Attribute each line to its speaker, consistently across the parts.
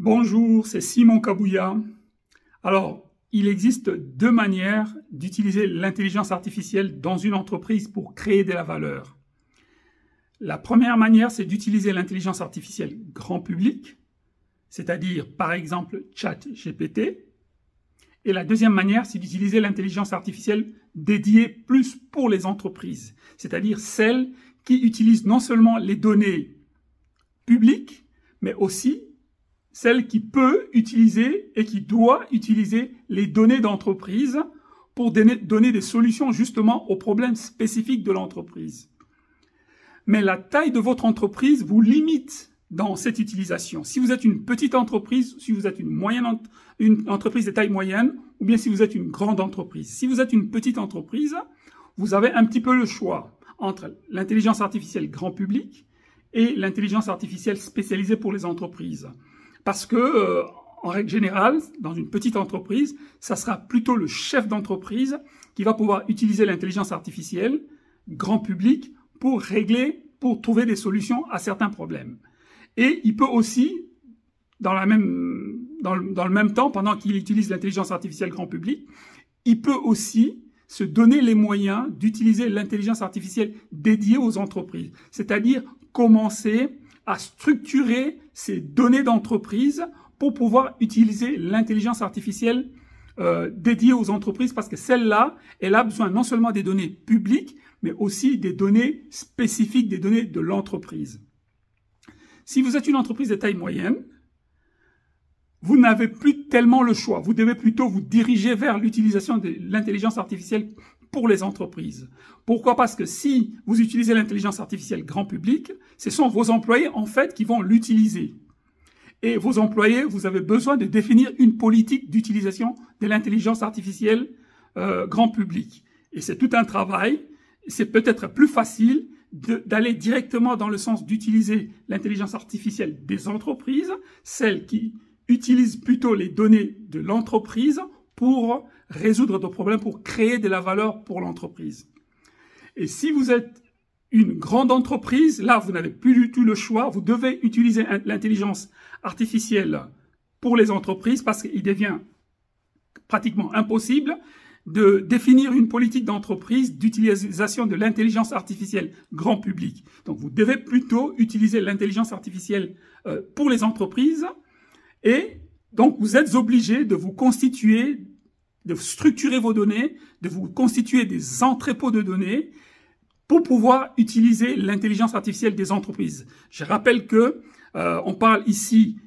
Speaker 1: Bonjour, c'est Simon Kabouya. Alors, il existe deux manières d'utiliser l'intelligence artificielle dans une entreprise pour créer de la valeur. La première manière, c'est d'utiliser l'intelligence artificielle grand public, c'est-à-dire par exemple ChatGPT. Et la deuxième manière, c'est d'utiliser l'intelligence artificielle dédiée plus pour les entreprises, c'est-à-dire celles qui utilisent non seulement les données publiques, mais aussi celle qui peut utiliser et qui doit utiliser les données d'entreprise pour donner des solutions justement aux problèmes spécifiques de l'entreprise. Mais la taille de votre entreprise vous limite dans cette utilisation. Si vous êtes une petite entreprise, si vous êtes une entreprise de taille moyenne, ou bien si vous êtes une grande entreprise. Si vous êtes une petite entreprise, vous avez un petit peu le choix entre l'intelligence artificielle grand public et l'intelligence artificielle spécialisée pour les entreprises. Parce que, en règle générale, dans une petite entreprise, ça sera plutôt le chef d'entreprise qui va pouvoir utiliser l'intelligence artificielle grand public pour trouver des solutions à certains problèmes. Et il peut aussi, dans le même temps, pendant qu'il utilise l'intelligence artificielle grand public, il peut aussi se donner les moyens d'utiliser l'intelligence artificielle dédiée aux entreprises. C'est-à-dire commencer à structurer ces données d'entreprise pour pouvoir utiliser l'intelligence artificielle dédiée aux entreprises, parce que celle-là, elle a besoin non seulement des données publiques, mais aussi des données spécifiques, des données de l'entreprise. Si vous êtes une entreprise de taille moyenne, vous n'avez plus tellement le choix. Vous devez plutôt vous diriger vers l'utilisation de l'intelligence artificielle pour les entreprises. Pourquoi? Parce que si vous utilisez l'intelligence artificielle grand public, ce sont vos employés en fait qui vont l'utiliser. Et vos employés, vous avez besoin de définir une politique d'utilisation de l'intelligence artificielle grand public. Et c'est tout un travail. C'est peut-être plus facile d'aller directement dans le sens d'utiliser l'intelligence artificielle des entreprises, celles qui utilisent plutôt les données de l'entreprise pour résoudre des problèmes, pour créer de la valeur pour l'entreprise. Et si vous êtes une grande entreprise, là, vous n'avez plus du tout le choix. Vous devez utiliser l'intelligence artificielle pour les entreprises parce qu'il devient pratiquement impossible de définir une politique d'entreprise d'utilisation de l'intelligence artificielle grand public. Donc, vous devez plutôt utiliser l'intelligence artificielle pour les entreprises et donc, vous êtes obligé de vous constituer, de structurer vos données, de vous constituer des entrepôts de données pour pouvoir utiliser l'intelligence artificielle des entreprises. Je rappelle que on parle ici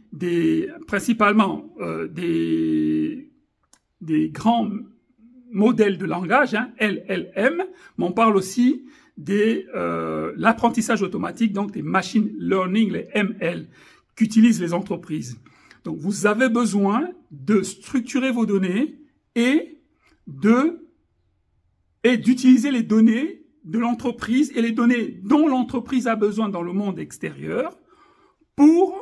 Speaker 1: principalement des grands modèles de langage, hein, LLM, mais on parle aussi de l'apprentissage automatique, donc des machine learning, les ML, qu'utilisent les entreprises. Donc, vous avez besoin de structurer vos données et d'utiliser les données de l'entreprise et les données dont l'entreprise a besoin dans le monde extérieur pour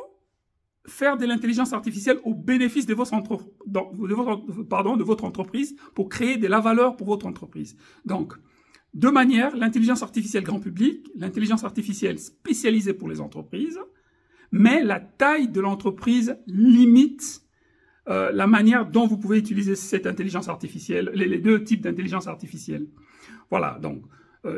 Speaker 1: faire de l'intelligence artificielle au bénéfice de votre entreprise pour créer de la valeur pour votre entreprise. Donc, deux manières, l'intelligence artificielle grand public, l'intelligence artificielle spécialisée pour les entreprises, mais la taille de l'entreprise limite la manière dont vous pouvez utiliser cette intelligence artificielle, les deux types d'intelligence artificielle. Voilà, donc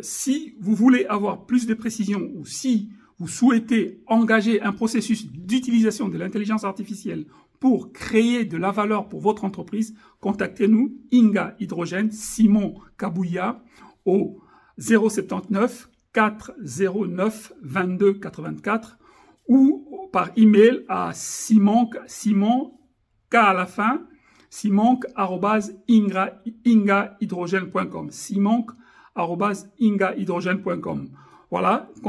Speaker 1: si vous voulez avoir plus de précision ou si vous souhaitez engager un processus d'utilisation de l'intelligence artificielle pour créer de la valeur pour votre entreprise, contactez-nous, Inga Hydrogène, Simon Kabouya, au 079 409 22 84 ou par email à Simon K à la fin, simonk@ingahydrogène.com, simonk@ingahydrogène.com. Voilà.